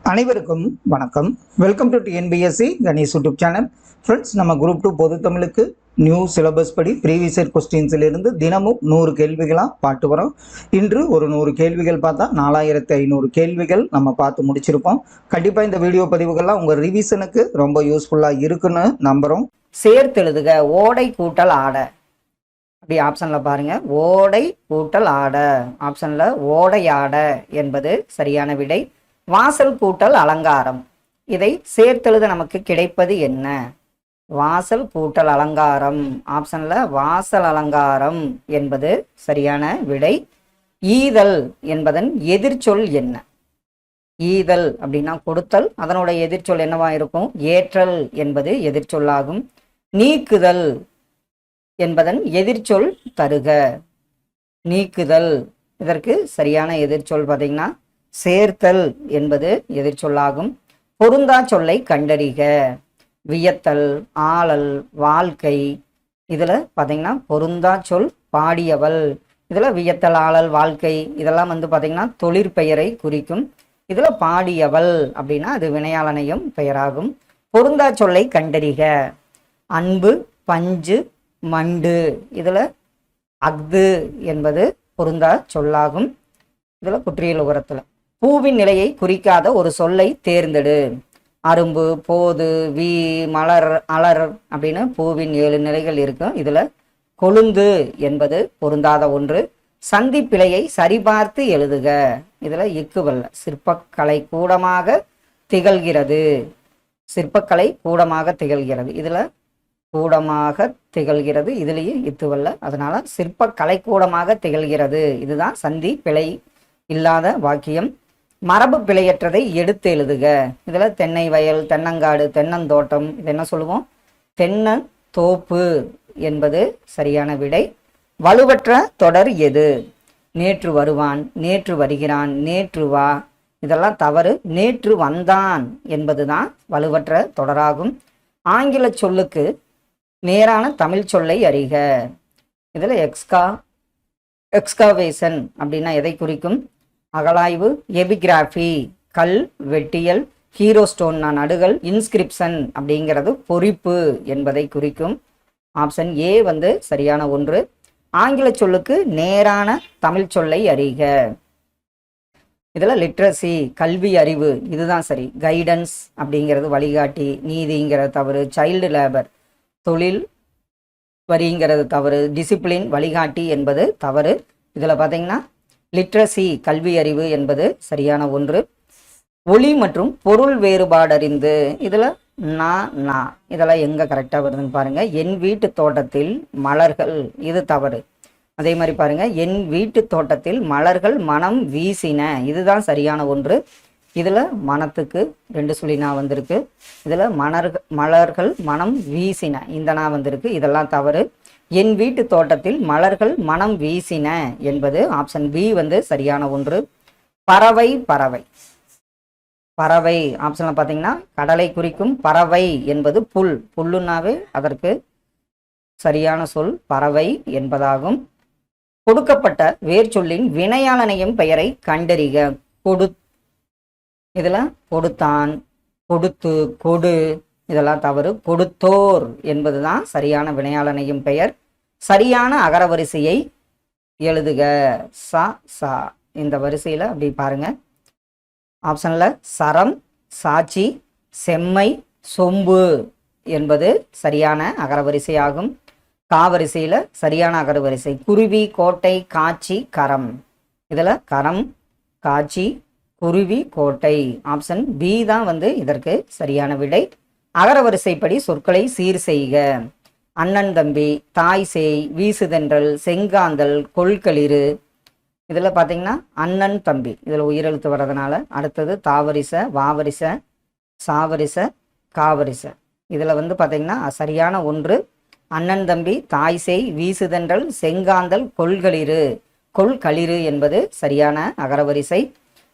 அனைவருக்கும் வணக்கம். Welcome to TNPSC Ganesh YouTube channel. Friends, நம்ம குரூப் 2 பொது தமிழுக்கு நியூ சிலபஸ் படி ப்ரீவியஸ் இயர் கொஸ்டின்ஸிலிருந்து தினமும் 100 கேள்விகளாக பார்த்து வரோம். இன்று ஒரு 100 கேள்விகள் பார்த்தா 4500 கேள்விகள் நம்ம பார்த்து முடிச்சிருப்போம். கண்டிப்பாக இந்த வீடியோ பதிவுகள்லாம் உங்கள் ரிவிஷனுக்கு ரொம்ப யூஸ்ஃபுல்லாக இருக்குன்னு நம்புகிறோம். சேர்த்தெழுதுக ஓடை கூட்டல் ஆட. அப்படி ஆப்ஷனில் பாருங்கள், ஓடை கூட்டல் ஆட. ஆப்ஷனில் ஓடையாட என்பது சரியான விடை. வாசல் கூட்டல் அலங்காரம். இதை சேர்த்தெழுத நமக்கு கிடைப்பது என்ன? வாசல் கூட்டல் அலங்காரம். ஆப்ஷனில் வாசல் அலங்காரம் என்பது சரியான விடை. ஈதல் என்பதன் எதிர்ச்சொல் என்ன? ஈதல் அப்படின்னா கொடுத்தல், அதனோட எதிர்ச்சொல் என்னவா இருக்கும்? ஏற்றல் என்பது எதிர்ச்சொல்லாகும். நீக்குதல் என்பதன் எதிர்ச்சொல் தருக. நீக்குதல் இதற்கு சரியான எதிர்ச்சொல் பார்த்தீங்கன்னா சேர்த்தல் என்பது எதிர்ச்சொல்லாகும். பொருந்தா சொல்லை கண்டறிக. வியத்தல், ஆளல், வாழ்க்கை. இதில் பார்த்தீங்கன்னா பொருந்தா சொல் பாடியவள். இதில் வியத்தல், ஆளல், வாழ்க்கை இதெல்லாம் பார்த்தீங்கன்னா தொழிற்பெயரை குறிக்கும். இதில் பாடியவள் அப்படின்னா அது வினையாளனையும் பெயராகும். பொருந்தா சொல்லை கண்டறிக. அன்பு, பஞ்சு, மண்டு. இதில் அஃது என்பது பொருந்தா சொல்லாகும். இதில் குற்றியல் உரத்தில் பூவின் நிலையை குறிக்காத ஒரு சொல்லை தேர்ந்தெடு. அரும்பு, போது, வீ, மலர், அலர் அப்படின்னு பூவின் 7 நிலைகள் இருக்கும். இதில் கொழுந்து என்பது பொருந்தாத ஒன்று. சந்தி பிழையை சரிபார்த்து எழுதுக. இதில் இக்குவல்ல. சிற்பக்கலை கூடமாக திகழ்கிறது. சிற்பக்கலை கூடமாக திகழ்கிறது. இதில் கூடமாக திகழ்கிறது, இதுலேயும் இத்துவல்ல. அதனால சிற்பக்கலை கூடமாக திகழ்கிறது. இதுதான் சந்தி பிழை இல்லாத வாக்கியம். மரபு பிழையற்றதை எடுத்து எழுதுக. இதில் தென்னை வயல், தென்னங்காடு, தென்னந்தோட்டம் இது என்ன சொல்லுவோம்? தென்னந்தோப்பு என்பது சரியான விடை. வலுவற்ற தொடர் எது? நேற்று வருவான், நேற்று வருகிறான், நேற்று வா இதெல்லாம் தவறு. நேற்று வந்தான் என்பதுதான் வலுவற்ற தொடராகும். ஆங்கில சொல்லுக்கு நேரான தமிழ் சொல்லை அறிக. இதில் எக்ஸ்காவேஷன் அப்படின்னா எதை குறிக்கும்? அகழாய்வு. எபிகிராஃபி கல் வெட்டியல். ஹீரோஸ்டோன் நடுகள். இன்ஸ்கிரிப்ஷன் அப்படிங்கிறது பொறிப்பு என்பதை குறிக்கும். ஆப்ஷன் ஏ சரியான ஒன்று. ஆங்கில சொல்லுக்கு நேரான தமிழ் சொல்லை அறிக. இதில் லிட்ரஸி கல்வி அறிவு இதுதான் சரி. கைடன்ஸ் அப்படிங்கிறது வழிகாட்டி. நீதிங்கிறது தவறு. சைல்டு லேபர் தொழில் வரிங்கிறது தவறு. டிசிப்ளின் வழிகாட்டி என்பது தவறு. இதில் பார்த்தீங்கன்னா லிட்ரஸி கல்வி அறிவு என்பது சரியான ஒன்று. ஒளி மற்றும் பொருள் வேறுபாடறிந்து. இதில் நா இதெல்லாம் எங்கே கரெக்டாக வருதுன்னு பாருங்கள். என் வீட்டு தோட்டத்தில் மலர்கள் இது தவறு. அதே மாதிரி பாருங்கள், என் வீட்டு தோட்டத்தில் மலர்கள் மனம் வீசின இதுதான் சரியான ஒன்று. இதில் மனத்துக்கு 2 சுழினா வந்திருக்கு. இதில் மலர்கள் மனம் வீசின இந்த நா வந்திருக்கு. இதெல்லாம் தவறு. என் வீட்டு தோட்டத்தில் மலர்கள் மனம் வீசின என்பது ஆப்ஷன் பி சரியான ஒன்று. பறவை பறவை பறவை ஆப்ஷனில் பார்த்தீங்கன்னா கடலை குறிக்கும். பறவை என்பது புல். புல்லுன்னாவே அதற்கு சரியான சொல் பறவை என்பதாகும். கொடுக்கப்பட்ட வேர்ச்சொல்லின் வினையாளனையும் பெயரை கண்டறிக. இதில் கொடுத்தான், கொடுத்து, கொடு இதெல்லாம் தவறு. கொடுத்தோர் என்பதுதான் சரியான வினையாளனையும் பெயர். சரியான அகரவரிசையை எழுதுக. சா சா இந்த வரிசையில் அப்படி பாருங்க. ஆப்ஷனில் சரம், சாட்சி, செம்மை, சொம்பு என்பது சரியான அகரவரிசையாகும். காவரிசையில் சரியான அகரவரிசை குருவி, கோட்டை, காட்சி, கரம். இதில் கரம், காட்சி, குருவி, கோட்டை. ஆப்ஷன் பி தான் இதற்கு சரியான விடை. அகரவரிசைப்படி சொற்களை சீர் செய்க. அண்ணன் தம்பி, தாய் சேய், வீசுதென்றல், செங்காந்தல், கொள்களிறு. இதில் பார்த்தீங்கன்னா அண்ணன் தம்பி இதில் உயிரெழுத்து வர்றதுனால அடுத்தது தாவரிசை, வாவரிசை, சாவரிசை, காவரிசை. இதில் பார்த்தீங்கன்னா சரியான ஒன்று. அண்ணன் தம்பி, தாய் சேய், வீசுதென்றல், செங்காந்தல், கொள்களிறு. கொள்களிறு என்பது சரியான அகரவரிசை.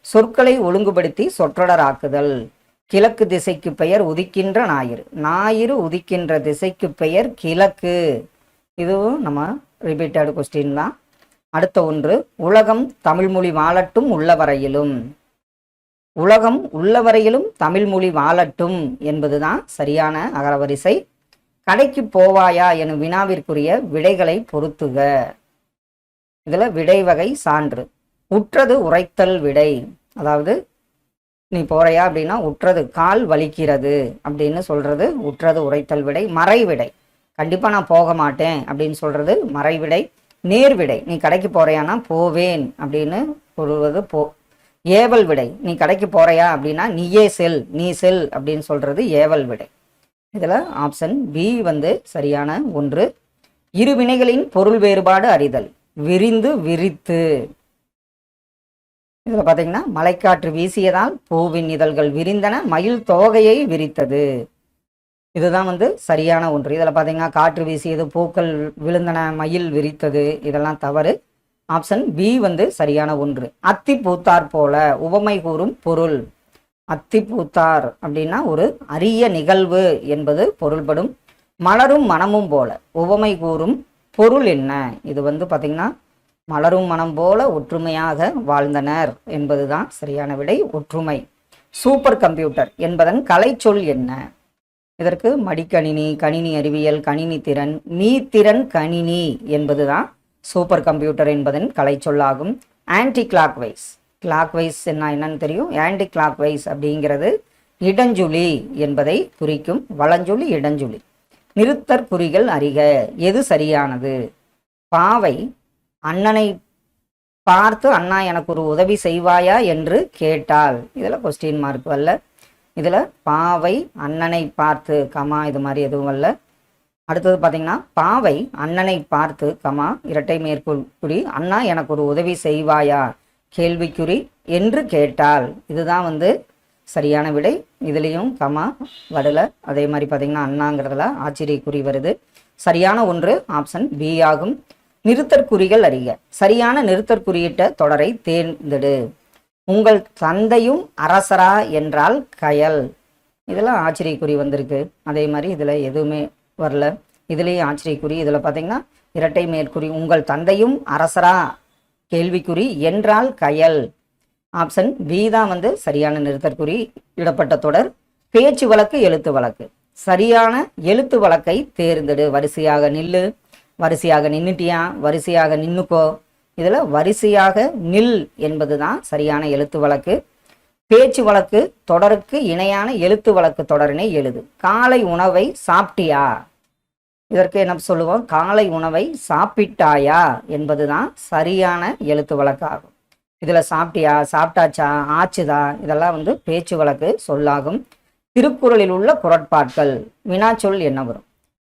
சொற்களை ஒழுங்குபடுத்தி சொற்றொடராக்குதல். கிழக்கு திசைக்கு பெயர் உதிக்கின்ற ஞாயிறு. ஞாயிறு உதிக்கின்ற திசைக்கு பெயர் கிழக்கு. இதுவும் நம்ம ரிப்பீட்டட் கொஸ்டின் தான். அடுத்த ஒன்று, உலகம் தமிழ்மொழி வாழட்டும் உள்ளவரையிலும். உலகம் உள்ளவரையிலும் தமிழ் மொழி வாழட்டும் என்பதுதான் சரியான அகரவரிசை. கடைக்கு போவாயா எனும் வினாவிற்குரிய விடைகளை பொருத்துக. இதுல விடை வகை சான்று. உற்றது உரைத்தல் விடை. அதாவது நீ போறையா அப்படின்னா உற்றது கால் வலிக்கிறது அப்படின்னு சொல்றது உற்றது உரைத்தல் விடை. மறைவிடை, கண்டிப்பா நான் போக மாட்டேன் அப்படின்னு சொல்றது மறைவிடை. நேர்விடை, நீ கடைக்கு போறையானா போவேன் அப்படின்னு சொல்வது ஏவல் விடை. நீ கடைக்கு போறையா அப்படின்னா நீயே செல், நீ செல் அப்படின்னு சொல்றது ஏவல் விடை. இதுல ஆப்ஷன் பி சரியான ஒன்று. இரு வினைகளின் பொருள் வேறுபாடு அறிதல். விரிந்து விரித்து. இதுல பாத்தீங்கன்னா மலைக்காற்று வீசியதால் பூவின் இதழ்கள் விரிந்தன, மயில் தோகையை விரித்தது. இதுதான் சரியான ஒன்று. இதில் பார்த்தீங்கன்னா காற்று வீசியது, பூக்கள் விழுந்தன, மயில் விரித்தது, இதெல்லாம் தவறு. ஆப்ஷன் பி சரியான ஒன்று. அத்தி பூத்தார் போல உவமை கூறும் பொருள். அத்தி பூத்தார் அப்படின்னா ஒரு அரிய நிகழ்வு என்பது பொருள்படும். மலரும் மனமும் போல உவமை கூறும் பொருள் என்ன? இது பார்த்தீங்கன்னா மலரும் மனம் போல ஒற்றுமையாக வாழ்ந்தனர் என்பதுதான் சரியான விடை. ஒற்றுமை. சூப்பர் கம்ப்யூட்டர் என்பதன் கலைச்சொல் என்ன? இதற்கு மடிக்கணினி, கணினி அறிவியல், கணினி திறன், மீத்திறன் கணினி என்பதுதான் சூப்பர் கம்ப்யூட்டர் என்பதன் கலைச்சொல்லாகும். Anticlockwise. Clockwise என்னன்னு தெரியும். ஆன்டி கிளாக் வைஸ் அப்படிங்கிறது இடஞ்சுழி என்பதை குறிக்கும். வலஞ்சுழி, இடஞ்சுழி. நிறுத்தற் குறிகள் அறிக. எது சரியானது? பாவை அண்ணனை பார்த்து அண்ணா எனக்கு ஒரு உதவி செய்வாயா என்று கேட்டாள். இதில் கொஸ்டின் மார்க் வரல. இதில் பாவை அண்ணனை பார்த்து கமா இது மாதிரி எதுவும் வரல. அடுத்தது பார்த்தீங்கன்னா பாவை அண்ணனை பார்த்து கமா இரட்டை மேற்குறி அண்ணா எனக்கு ஒரு உதவி செய்வாயா கேள்விக்குறி என்று கேட்டாள். இதுதான் சரியான விடை. இதுலேயும் கமா வரல. அதே மாதிரி பார்த்தீங்கன்னா அண்ணாங்கிறதுல ஆச்சரியக்குறி வருது. சரியான ஒன்று ஆப்ஷன் பி ஆகும். நிறுத்தற்குறிகள் அறிக. சரியான நிறுத்தற்குறியிட்ட தொடரை தேர்ந்தெடு. உங்கள் தந்தையும் அரசரா என்றால் கயல். இதெல்லாம் ஆச்சரியக்குறி வந்திருக்கு. அதே மாதிரி இதில் எதுவுமே வரல. இதுலேயும் ஆச்சரியக்குறி. இதில் பார்த்தீங்கன்னா இரட்டை மேற்குறி. உங்கள் தந்தையும் அரசரா கேள்விக்குறி என்றால் கயல். ஆப்ஷன் பி தான் சரியான நிறுத்தற்குறி இடப்பட்ட தொடர். பேச்சு வழக்கு, எழுத்து வழக்கு. சரியான எழுத்து வழக்கை தேர்ந்தெடு. வரிசையாக நில்லு, வரிசையாக நின்னுட்டியா, வரிசையாக நின்னுக்கோ. இதில் வரிசையாக நில் என்பது தான் சரியான எழுத்து வழக்கு. பேச்சு வழக்கு தொடருக்கு இணையான எழுத்து வழக்கு தொடரினை எழுது. காலை உணவை சாப்பிட்டியா? இதற்கு என்ன சொல்லுவோம்? காலை உணவை சாப்பிட்டாயா என்பது தான் சரியான எழுத்து வழக்காகும். இதில் சாப்பிட்டியா, சாப்பிட்டாச்சா, ஆச்சுதா இதெல்லாம் பேச்சு வழக்கு சொல்லாகும். திருக்குறளில் உள்ள குறட்பாக்கள். வினாச்சொல் என்ன வரும்?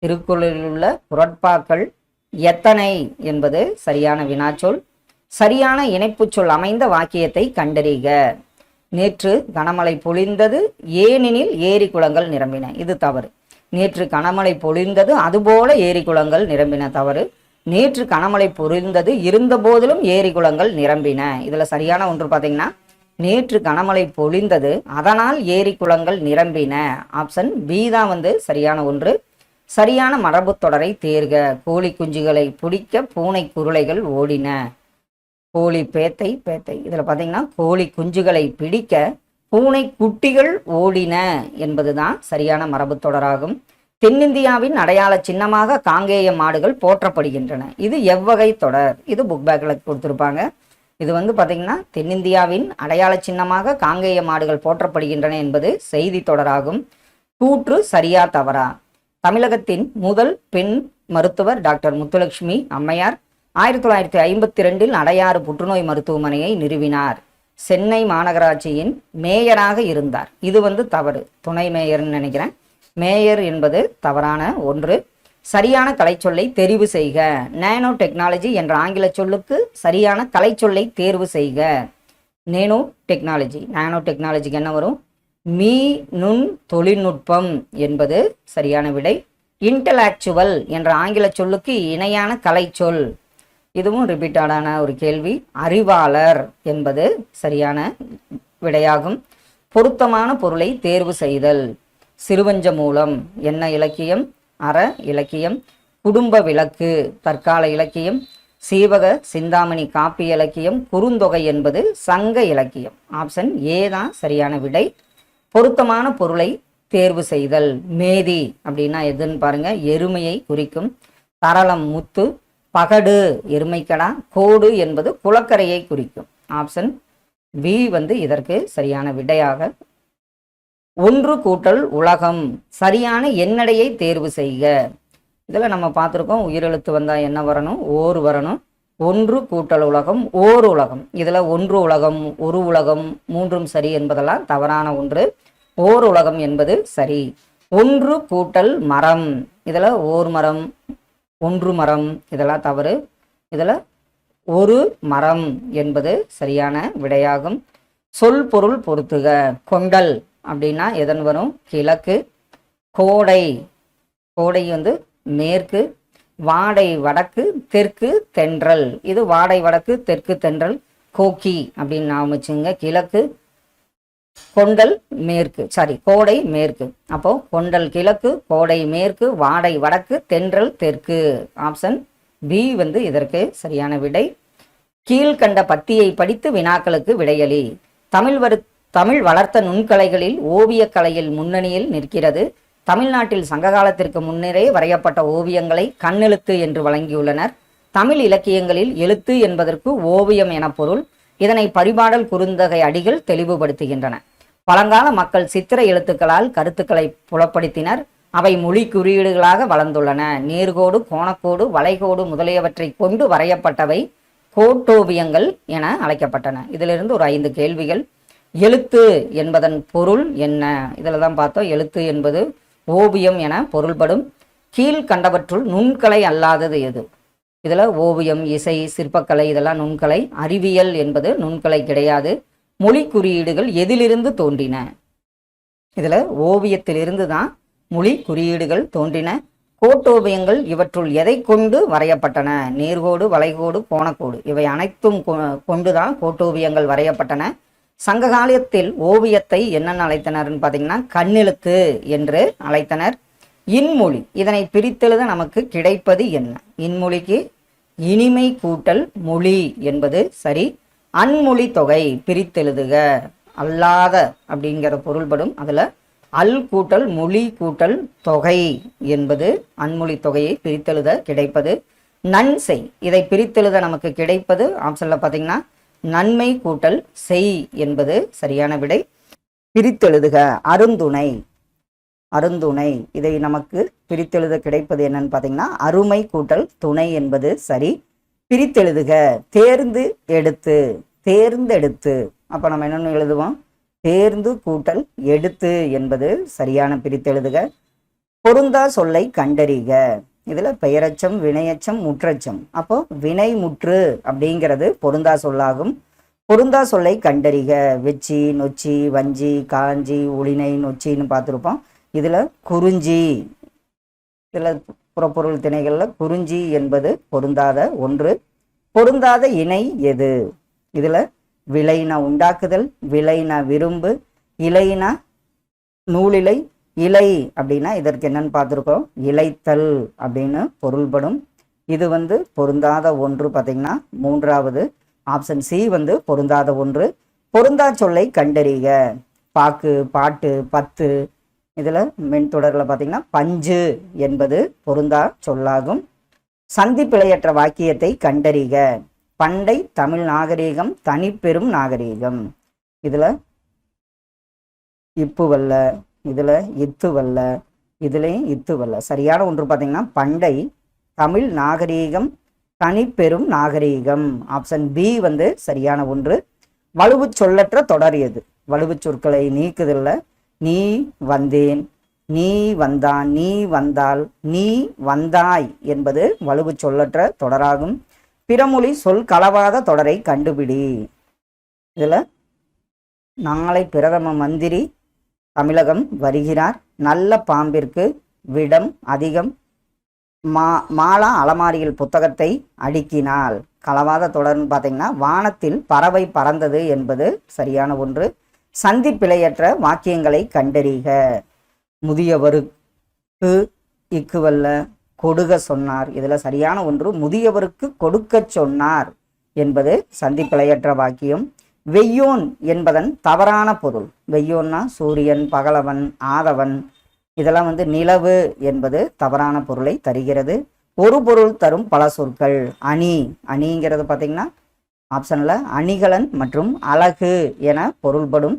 திருக்குறளில் உள்ள குறட்பாக்கள் எத்தனை என்பது சரியான வினாச்சொல். சரியான இணைப்புச் சொல் அமைந்த வாக்கியத்தை கண்டறிக. நேற்று கனமழை பொழிந்தது, ஏனெனில் ஏரி குளங்கள் நிரம்பின. இது தவறு. நேற்று கனமழை பொழிந்தது, அதுபோல ஏரி குளங்கள் நிரம்பின. தவறு. நேற்று கனமழை பொழிந்தது, இருந்த போதிலும் ஏரி குளங்கள் நிரம்பின. இதுல சரியான ஒன்று பார்த்தீங்கன்னா நேற்று கனமழை பொழிந்தது, அதனால் ஏரி குளங்கள் நிரம்பின. ஆப்ஷன் பி தான் சரியான ஒன்று. சரியான மரபு தொடரை தேர்க. கோழி குஞ்சுகளை பிடிக்க பூனை குருளைகள் ஓடின. கோழி பேத்தை பேத்தை. இதில் பார்த்தீங்கன்னா கோழி குஞ்சுகளை பிடிக்க பூனை குட்டிகள் ஓடின என்பதுதான் சரியான மரபு தொடராகும். தென்னிந்தியாவின் அடையாள சின்னமாக காங்கேய மாடுகள் போற்றப்படுகின்றன. இது எவ்வகை தொடர்? இது புக் பேக்கில் கொடுத்துருப்பாங்க. இது பார்த்தீங்கன்னா தென்னிந்தியாவின் அடையாள சின்னமாக காங்கேய மாடுகள் போற்றப்படுகின்றன என்பது செய்தி தொடராகும். கூற்று சரியா தவறா? தமிழகத்தின் முதல் பெண் மருத்துவர் டாக்டர் முத்துலட்சுமி அம்மையார் 1952 அடையாறு புற்றுநோய் மருத்துவமனையை நிறுவினார். சென்னை மாநகராட்சியின் மேயராக இருந்தார். இது தவறு. துணை மேயர்னு நினைக்கிறேன். மேயர் என்பது தவறான ஒன்று. சரியான கலைச்சொல்லை தெரிவு செய்க. நேனோ டெக்னாலஜி என்ற ஆங்கில சொல்லுக்கு சரியான கலைச்சொல்லை தேர்வு செய்க. Nano technology. நானோ டெக்னாலஜிக்கு என்ன வரும்? மீ நுண் தொழில்நுட்பம் என்பது சரியான விடை. இன்டலெக்சுவல் என்ற ஆங்கில சொல்லுக்கு இணையான கலைச்சொல். இதுவும் ரிப்பீட்டடான ஒரு கேள்வி. அறிவாளர் என்பது சரியான விடையாகும். பொருத்தமான பொருளை தேர்வு செய்தல். சிறுவஞ்ச மூலம் என்ன இலக்கியம்? அற இலக்கியம். குடும்ப விளக்கு தற்கால இலக்கியம். சீவக சிந்தாமணி காப்பிய இலக்கியம், குறுந்தொகை என்பது சங்க இலக்கியம். ஆப்ஷன் ஏ தான் சரியான விடை. பொருத்தமான பொருளை தேர்வு செய்தல். மேதி அப்படின்னா எதுன்னு பாருங்க, எருமையை குறிக்கும். தரளம் முத்து, பகடு எருமைக்கடா, கோடு என்பது குளக்கரையை குறிக்கும். ஆப்ஷன் பி வந்து இதற்கு சரியான விடையாக. ஒன்று கூட்டல் உலகம், சரியான எண்ணடையை தேர்வு செய்க. இதில் நம்ம பார்த்துருக்கோம், உயிரெழுத்து வந்தால் என்ன வரணும், ஓர் வரணும். ஒன்று கூட்டல் உலகம், ஓர் உலகம். இதில் ஒன்று உலகம், ஒரு உலகம், மூன்றும் சரி என்பதெல்லாம் தவறான ஒன்று. ஓர் உலகம் என்பது சரி. ஒன்று கூட்டல் மரம், இதில் ஓர் மரம், ஒன்று மரம், இதெல்லாம் தவறு. இதில் ஒரு மரம் என்பது சரியான விடையாகும். சொல் பொருள் பொருத்துக. கொண்டல் அப்படின்னா எதன் வரும், கிழக்கு. கோடை, கோடை வந்து மேற்கு. வாடை வடக்கு, தெற்கு. தென்றல், இது வாடை வடக்கு, தெற்கு தென்றல். கோக்கி அப்படின்னு நாம் வச்சுங்க, கிழக்கு. கொண்டல் மேற்கு, சாரி கோடை மேற்கு. அப்போ கொண்டல் கிழக்கு, கோடை மேற்கு, வாடை வடக்கு, தென்றல் தெற்கு. ஆப்ஷன் பி வந்து இதற்கு சரியான விடை. கீழ்கண்ட பத்தியை படித்து வினாக்களுக்கு விடையளி. தமிழ் வளர்த்த நுண்கலைகளில் ஓவியக்கலையில் முன்னணியில் நிற்கிறது. தமிழ்நாட்டில் சங்ககாலத்திற்கு முன்னரே வரையப்பட்ட ஓவியங்களை கண்ணெழுத்து என்று வழங்கியுள்ளனர். தமிழ் இலக்கியங்களில் எழுத்து என்பதற்கு ஓவியம் என பொருள். இதனை பரிபாடல் குறுந்தகை அடிகள் தெளிவுபடுத்துகின்றன. பழங்கால மக்கள் சித்திர எழுத்துக்களால் கருத்துக்களை புலப்படுத்தினர். அவை மொழி குறியீடுகளாக வளர்ந்துள்ளன. நேர்கோடு, கோணக்கோடு, வளைகோடு முதலியவற்றை கொண்டு வரையப்பட்டவை கோட்டோவியங்கள் என அழைக்கப்பட்டன. இதிலிருந்து ஒரு 5 கேள்விகள். எழுத்து என்பதன் பொருள் என்ன? இதில் தான் பார்த்தோம், எழுத்து என்பது ஓவியம் என பொருள்படும். கீழ்கண்டவற்றுள் நுண்கலை அல்லாதது எது? இதில் ஓவியம், இசை, சிற்பக்கலை இதெல்லாம் நுண்கலை. அறிவியல் என்பது நுண்கலை கிடையாது. மொழி குறியீடுகள் எதிலிருந்து தோன்றின? இதில் ஓவியத்திலிருந்து தான் மொழி குறியீடுகள் தோன்றின. கோட்டோவியங்கள் இவற்றுள் எதை கொண்டு வரையப்பட்டன? நேர்கோடு, வளைகோடு, கோணக்கோடு இவை அனைத்தும் கொண்டுதான் கோட்டோவியங்கள் வரையப்பட்டன. சங்க காலத்தில் ஓவியத்தை என்னென்ன அழைத்தனர்னு பார்த்தீங்கன்னா கண்ணெழுத்து என்று அழைத்தனர். இன்மொழி, இதனை பிரித்தெழுத நமக்கு கிடைப்பது என்ன? இன்மொழிக்கு இனிமை கூட்டல் மொழி என்பது சரி. அன்மொழி தொகை பிரித்தெழுதுக. அல்லாத அப்படிங்கிற பொருள்படும். அதில் அல் கூட்டல் மொழி கூட்டல் தொகை என்பது அன்மொழி தொகையை பிரித்தெழுத கிடைப்பது. நன்செய், இதை பிரித்தெழுத நமக்கு கிடைப்பது ஆப்ஷனில் பார்த்தீங்கன்னா நன்மை கூட்டல் செய் என்பது சரியான விடை. பிரித்தெழுதுக. அருந்துணை, அருந்துணை இதை நமக்கு பிரித்தெழுத கிடைப்பது என்னன்னு பார்த்தீங்கன்னா அருமை கூட்டல் துணை என்பது சரி. பிரித்தெழுதுக. தேர்ந்து எடுத்து, தேர்ந்தெடுத்து. அப்போ நம்ம என்னென்னு எழுதுவோம், தேர்ந்து கூட்டல் எடுத்து என்பது சரியான பிரித்தெழுதுக. பொருந்தா சொல்லை கண்டறிக. இதில் பெயரச்சம், வினையச்சம், முற்றச்சம். அப்போ வினை முற்று அப்படிங்கிறது பொருந்தா சொல்லாகும். பொருந்தா சொல்லை கண்டறிக. வெச்சி, நொச்சி, வஞ்சி, காஞ்சி, ஒளினை, நொச்சின்னு பார்த்துருப்போம். இதில் குறிஞ்சி, இதில் புறப்பொருள் திணைகளில் குறிஞ்சி என்பது பொருந்தாத ஒன்று. பொருந்தாத இணை எது? இதில் விளைனா உண்டாக்குதல், விளைனா விரும்பு, இலைனா நூலிலை. இலை அப்படின்னா இதற்கு என்னன்னு பார்த்துருக்கோம், இலைத்தல் அப்படின்னு பொருள்படும். இது வந்து பொருந்தாத ஒன்று. பார்த்தீங்கன்னா 3வது ஆப்ஷன் சி வந்து பொருந்தாத ஒன்று. பொருந்தா சொல்லை கண்டறிக. பாக்கு, பாட்டு, பத்து. இதில் மென்தொடரில் பார்த்தீங்கன்னா பஞ்சு என்பது பொருந்தா சொல்லாகும். சந்தி பிழையற்ற வாக்கியத்தை கண்டறிக. பண்டை தமிழ் நாகரீகம் தனிப்பெரும் நாகரீகம். இதில் இப்பு வல்ல, இதில் இத்து வல்ல, இதுலேயும் இத்து வல்ல. சரியான ஒன்று பார்த்தீங்கன்னா பண்டை தமிழ் நாகரீகம் தனிப்பெரும் நாகரீகம். ஆப்ஷன் பி வந்து சரியான ஒன்று. வலுவு சொல்லற்ற தொடர் எது? வலுவு சொற்களை நீக்குதல்ல. நீ வந்தேன், நீ வந்தான், நீ வந்தால், நீ வந்தாய் என்பது வலுவு சொல்லற்ற தொடராகும். பிறமொழி சொல் கலவாத தொடரை கண்டுபிடி. இதில் நாளை பிரதம மந்திரி தமிழகம் வருகிறார். நல்ல பாம்பிற்கு விடம் அதிகம். மாலா அலமாரியில் புத்தகத்தை அடுக்கினாள். கலவாத தொடர்னு பார்த்தீங்கன்னா வானத்தில் பறவை பறந்தது என்பது சரியான ஒன்று. சந்தி பிழையற்ற வாக்கியங்களை கண்டறிக. முதியவருக்கு இக்குவல்ல, கொடுக சொன்னார். இதில் சரியான ஒன்று முதியவருக்கு கொடுக்க சொன்னார் என்பது சந்திப்பிழையற்ற வாக்கியம். வெய்யோன் என்பதன் தவறான பொருள். வெய்யோன்னா சூரியன், பகலவன், ஆதவன், இதெல்லாம் நிலவு என்பது தவறான பொருளை தருகிறது. ஒரு பொருள் தரும் பல சொற்கள். அணி, அணிங்கிறது பார்த்தீங்கன்னா ஆப்ஷனில் அணிகலன் மற்றும் அழகு என பொருள்படும்.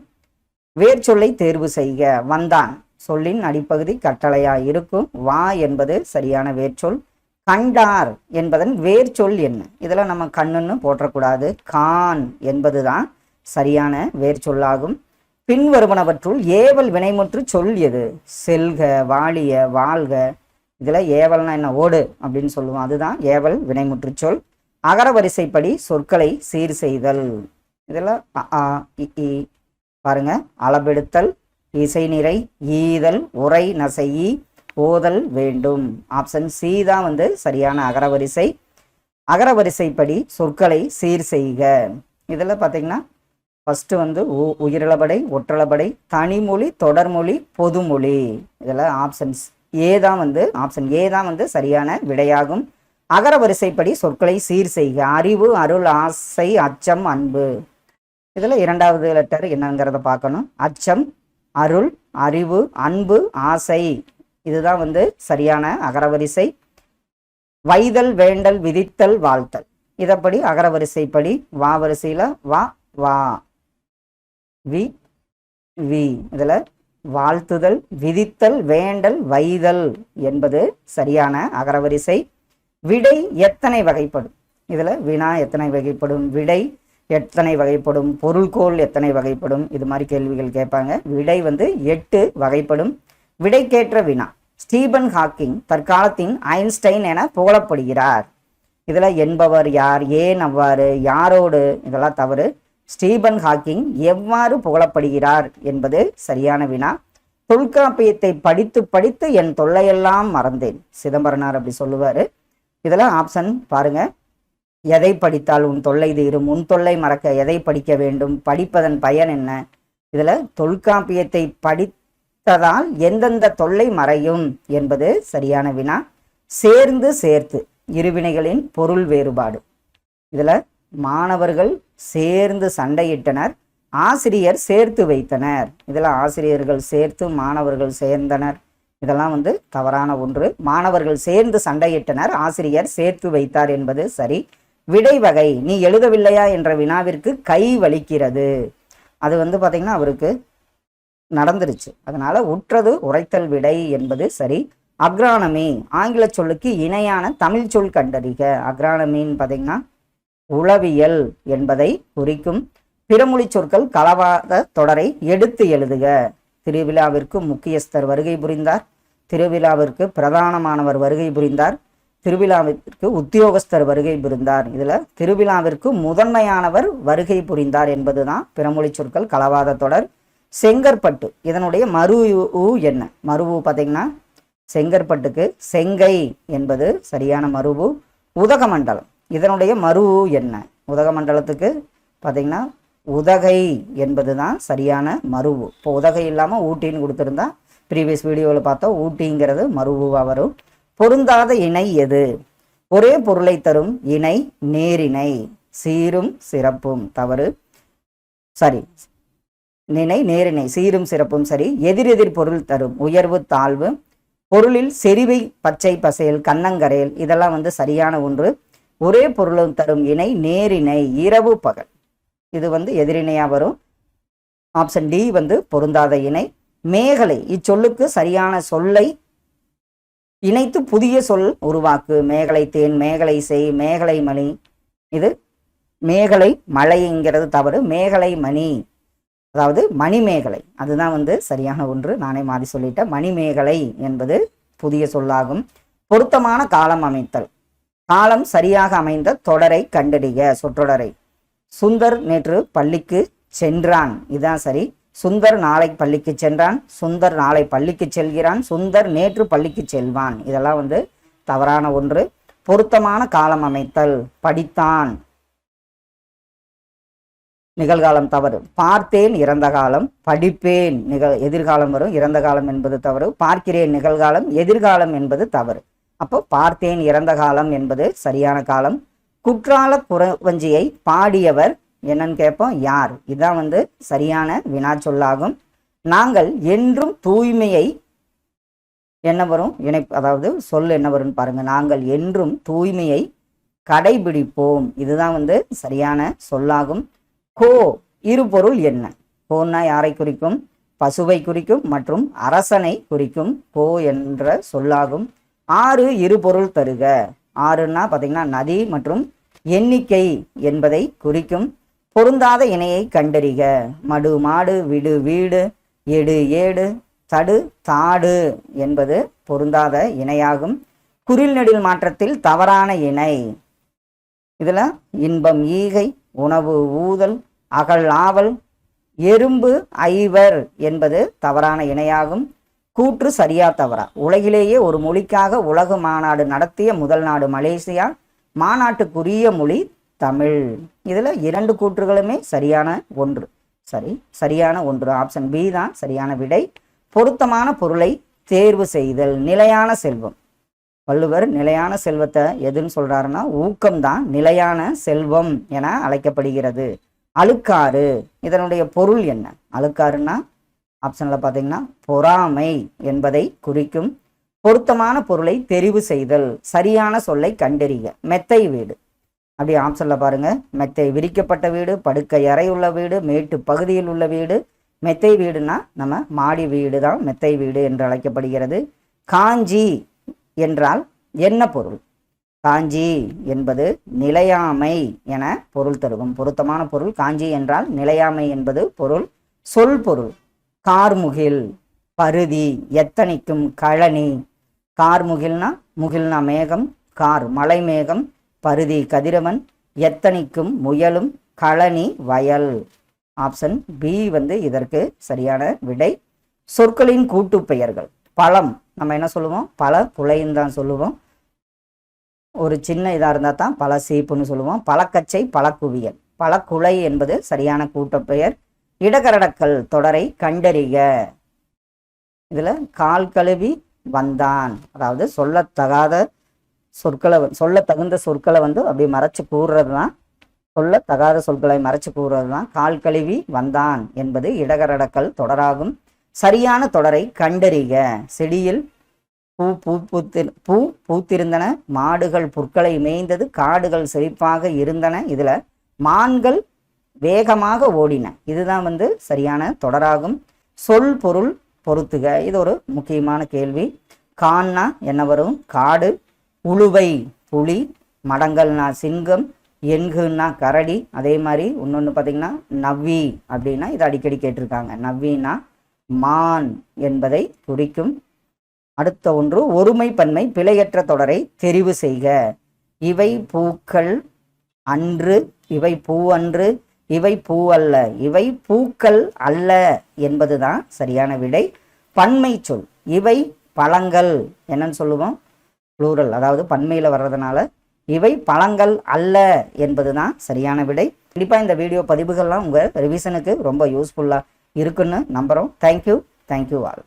வேர்ச்சொல்லை தேர்வு செய்க. வந்தான் சொல்லின் அடிப்பகுதி கட்டளையா இருக்கும். வா என்பது சரியான வேர்ச்சொல். கண்டார் என்பதன் வேர்ச்சொல் என்ன? இதில் நம்ம கண்ணுன்னு போற்றக்கூடாது. கான் என்பது தான் சரியான வேர்ச்சொல்லாகும். பின்வருவனவற்றுள் ஏவல் வினைமுற்று சொல் எது? செல்க, வாழிய, வாழ்க. இதில் ஏவல்னா என்ன? ஓடு அப்படின்னு சொல்லுவோம். அதுதான் ஏவல் வினைமுற்று சொல். அகரவரிசைப்படி சொற்களை சீர் செய்தல். இதில் பாருங்க, அளபெடுத்தல், இசை நிறை, ஈதல், உரை நசையி, ஓதல் வேண்டும். ஆப்ஷன் சி தான் சரியான அகரவரிசை. அகரவரிசைப்படி சொற்களை சீர் செய்க. இதில் பார்த்தீங்கன்னா ஃபஸ்ட்டு உயிரிழபடை, ஒற்றளபடை, தனிமொழி, தொடர்மொழி, பொதுமொழி. இதில் ஆப்ஷன்ஸ் ஏ தான் ஆப்ஷன் ஏ தான் சரியான விடையாகும். அகரவரிசைப்படி சொற்களை சீர் செய்க. அறிவு, அருள், ஆசை, அச்சம், அன்பு. இதில் இரண்டாவது லெட்டர் என்னங்கிறத பார்க்கணும். அச்சம், அருள், அறிவு, அன்பு, ஆசை, இதுதான் சரியான அகரவரிசை. வைதல், வேண்டல், விதித்தல், வாழ்த்தல். இதப்படி அகரவரிசைப்படி வா வரிசையில் வா, வா, வி, வி. இதில் வாழ்த்துதல், விதித்தல், வேண்டல், வைதல் என்பது சரியான அகரவரிசை. விடை எத்தனை வகைப்படும்? இதில் வினா எத்தனை வகைப்படும், விடை எத்தனை வகைப்படும், பொருள்கோள் எத்தனை வகைப்படும், இது மாதிரி கேள்விகள் கேட்பாங்க. விடை 8 வகைப்படும். விடைக்கேற்ற வினா. ஸ்டீபன் ஹாக்கிங் தற்காலத்தின் ஐன்ஸ்டைன் என புகழப்படுகிறார். இதில் என்பவர் யார், ஏன் அவ்வாறு, யாரோடு, இதெல்லாம் தவறு. ஸ்டீபன் ஹாக்கிங் எவ்வாறு புகழப்படுகிறார் என்பது சரியான வினா. தொல்காப்பியத்தை படித்து படித்து என் தொல்லையெல்லாம் மறந்தேன். சிதம்பரனார் அப்படி சொல்லுவார். இதில் ஆப்ஷன் பாருங்க. எதை படித்தால் உன் தொல்லை தீரும், உன் தொல்லை மறக்க எதை படிக்க வேண்டும், படிப்பதன் பயன் என்ன? இதில் தொல்காப்பியத்தை படித்ததால் எந்தெந்த தொல்லை மறையும் என்பது சரியான வினா. சேர்ந்து, சேர்த்து, இருவினைகளின் பொருள் வேறுபாடு. இதில் மாணவர்கள் சேர்ந்து சண்டையிட்டனர், ஆசிரியர் சேர்த்து வைத்தனர். இதில் ஆசிரியர்கள் சேர்த்து, மாணவர்கள் சேர்ந்தனர். இதெல்லாம் தவறான ஒன்று. மாணவர்கள் சேர்ந்து சண்டையிட்டனர், ஆசிரியர் சேர்த்து வைத்தார் என்பது சரி. விடை வகை. நீ எழுதவில்லையா என்ற வினாவிற்கு கை வலிக்கிறது. அது பார்த்தீங்கன்னா அவருக்கு நடந்துருச்சு, அதனால உற்றது உரைத்தல் விடை என்பது சரி. அக்ரானமி, ஆங்கில சொல்லுக்கு இணையான தமிழ் சொல் கண்டறிக. அக்ரானமின்னு பார்த்தீங்கன்னா உளவியல் என்பதை குறிக்கும். பிறமொழி சொற்கள் கலவாத தொடரை எடுத்து எழுதுக. திருவிழாவிற்கு முக்கியஸ்தர் வருகை புரிந்தார், திருவிழாவிற்கு பிரதானமானவர் வருகை புரிந்தார், திருவிழாவிற்கு உத்தியோகஸ்தர் வருகை புரிந்தார். இதில் திருவிழாவிற்கு முதன்மையானவர் வருகை புரிந்தார் என்பதுதான் பிறமொழி சொற்கள் கலவாத தொடர். செங்கற்பட்டு, இதனுடைய மருவு என்ன? மருவு பார்த்தீங்கன்னா செங்கற்பட்டுக்கு செங்கை என்பது சரியான மருவு. உதகமண்டலம், இதனுடைய மருவு என்ன? உதகமண்டலத்துக்கு பார்த்தீங்கன்னா உதகை என்பது தான் சரியான மருவு. இப்போ உதகை இல்லாமல் ஊட்டின்னு கொடுத்துருந்தா ப்ரீவியஸ் வீடியோவில் பார்த்தோம், ஊட்டிங்கிறது மருவுவாக வரும். பொருந்தாத இணை எது? ஒரே பொருளை தரும் இணை நேரிணை. சீரும் சிறப்பும் தவறு, சரி. நினை நேரிணை, சீரும் சிறப்பும் சரி. எதிரெதிர் பொருள் தரும் உயர்வு தாழ்வு. பொருளில் செறிவை, பச்சை பசேல், கண்ணங்கரையல், இதெல்லாம் சரியான ஒன்று. ஒரே பொருளும் தரும் இணை நேரிணை. இரவு பகல், இது எதிரிணையாக வரும். ஆப்ஷன் டி பொருந்தாத இணை. மேகலை, இச்சொல்லுக்கு சரியான சொல்லை இணைத்து புதிய சொல் உருவாக்கு. மேகலை தேன், மேகலை செய், மேகலை மணி. இது மேகலை மழைங்கிறது தவறு. மேகலை மணி, அதாவது மணிமேகலை, அதுதான் சரியான ஒன்று. நானே மாறி சொல்லிட்டேன். மணிமேகலை என்பது புதிய சொல்லாகும். பொருத்தமான காலம் அமைத்தல். காலம் சரியாக அமைந்த தொடரை கண்டறிக. சொற்றொடரை. சுந்தர் நேற்று பள்ளிக்கு சென்றான், இதுதான் சரி. சுந்தர் நாளை பள்ளிக்கு சென்றான், சுந்தர் நாளை பள்ளிக்கு செல்கிறான், சுந்தர் நேற்று பள்ளிக்கு செல்வான். இதெல்லாம் தவறான ஒன்று. பொருத்தமான காலம் அமைத்தல். படித்தான், நிகழ்காலம் தவறு. பார்த்தேன் இறந்த காலம், படிப்பேன் எதிர்காலம் வரும், இறந்த காலம் என்பது தவறு. பார்க்கிறேன் நிகழ்காலம், எதிர்காலம் என்பது தவறு. அப்போ பார்த்தேன் இறந்த காலம் என்பது சரியான காலம். குற்றால குறவஞ்சியை பாடியவர் என்னன்னு கேட்போம், யார்? இதுதான் வந்து சரியான வினா சொல்லாகும். நாங்கள் என்றும் தூய்மையை என்ன வரும் அதாவது சொல் என்ன வரும்னு பாருங்க. நாங்கள் என்றும் தூய்மையை கடைபிடிப்போம். இதுதான் வந்து சரியான சொல்லாகும். கோ இருபொருள் என்ன? கோன்னா யாரை குறிக்கும்? பசுவை குறிக்கும் மற்றும் அரசனை குறிக்கும் கோ என்ற சொல்லாகும். ஆறு இருபொருள் தருக. ஆறுன்னா பார்த்தீங்கன்னா நதி மற்றும் எண்ணிக்கை என்பதை குறிக்கும். பொருந்தாத இணையை கண்டறிக. மடு மாடு, விடு வீடு, எடு ஏடு, தடு தாடு என்பது பொருந்தாத இணையாகும். குறில் நெடில் மாற்றத்தில் தவறான இணை. இதுல இன்பம் ஈகை, உணவு ஊதல், அகல் ஆவல், எறும்பு ஐவர் என்பது தவறான இணையாகும். கூற்று சரியா தவறா? உலகிலேயே ஒரு மொழிக்காக உலக மாநாடு நடத்திய முதல் நாடு மலேசியா. மாநாட்டுக்குரிய மொழி தமிழ். இதுல 2 கூற்றுகளுமே சரியான ஒன்று. சரியான ஒன்று. ஆப்ஷன் பி தான் சரியான விடை. பொருத்தமான பொருளை தேர்வு செய்தல். நிலையான செல்வம். வள்ளுவர் நிலையான செல்வத்தை எதுன்னு சொல்றாருன்னா ஊக்கம்தான் நிலையான செல்வம் என அழைக்கப்படுகிறது. அழுக்காறு, இதனுடைய பொருள் என்ன? அழுக்காறுன்னா ஆப்ஷன்ல பார்த்தீங்கன்னா பொறாமை என்பதை குறிக்கும். பொருத்தமான பொருளை தெரிவு செய்தல். சரியான சொல்லை கண்டறிக. மெத்தை வீடு. அப்படி ஆப்ஷன்ல பாருங்க. மெத்தை விரிக்கப்பட்ட வீடு, படுக்கை அறை உள்ள வீடு, மேட்டு பகுதியில் உள்ள வீடு. மெத்தை வீடுனா நம்ம மாடி வீடு தான் மெத்தை வீடு என்று அழைக்கப்படுகிறது. காஞ்சி என்றால் என்ன பொருள்? காஞ்சி என்பது நிலையாமை என பொருள் தருகும். பொருத்தமான பொருள் காஞ்சி என்றால் நிலையாமை என்பது பொருள். சொல் பொருள் கார்முகில், பருதி, எத்தனிக்கும், கழனி. கார்முகில்னா முகில்னா மேகம், கார் மலை மேகம், பருதி கதிரவன், எத்தனிக்கும் முயலும், கழனி வயல். ஆப்ஷன் பி வந்து இதற்கு சரியான விடை. சொற்களின் கூட்டு பெயர்கள். பழம் நம்ம என்ன சொல்லுவோம்? பல குலைன்னு தான் சொல்லுவோம். ஒரு சின்ன இதாக இருந்தால் தான் பல சீப்புன்னு சொல்லுவோம். பழக்கச்சை, பழக்குவியல். பழக்குலை என்பது சரியான கூட்டப்பெயர். இடகரடக்கல் தொடரை கண்டறிக. இதுல கால் கழுவி வந்தான், அதாவது சொல்லத்தகாத சொல்லத்தகுந்த சொற்களை வந்து அப்படியே மறைச்சு கூறுறது தான். சொல்லத்தகாத சொற்களை மறைச்சு கூறுறது தான் கால் கழுவி வந்தான் என்பது இடகரடக்கல் தொடராகும். சரியான தொடரை கண்டறிக. செடியில் பூ பூத்திருந்தன, மாடுகள் புற்களை மேய்ந்தது, காடுகள் செழிப்பாக இருந்தன. இதுல மான்கள் வேகமாக ஓடின. இதுதான் வந்து சரியான தொடராகும். சொல் பொருள் பொருத்துக. இது ஒரு முக்கியமான கேள்வி. கான்னா என்ன வரும்? காடு. உழுவை புலி, மடங்கல்னா சிங்கம், எண்குன்னா கரடி. அதே மாதிரி இன்னொன்று பார்த்தீங்கன்னா நவ்வி அப்படின்னா இது அடிக்கடி கேட்டிருக்காங்க. நவ்வினா மான் என்பதை குறிக்கும். அடுத்த ஒன்று ஒருமை பன்மை பிழையற்ற தொடரை தெரிவு செய்க. இவை பூக்கள் அன்று, இவை பூ அன்று, இவை பூ அல்ல, இவை பூக்கள் அல்ல என்பதுதான் சரியான விடை. பன்மை சொல். இவை பழங்கள் என்னன்னு சொல்லுவோம்? ப்ளூரல், அதாவது பன்மையில் வர்றதுனால இவை பழங்கள் அல்ல என்பதுதான் சரியான விடை. கண்டிப்பாக இந்த வீடியோ பதிவுகள்லாம் உங்கள் ரிவிஷனுக்கு ரொம்ப யூஸ்ஃபுல்லாக இருக்குன்னு நம்புகிறோம். Thank you all.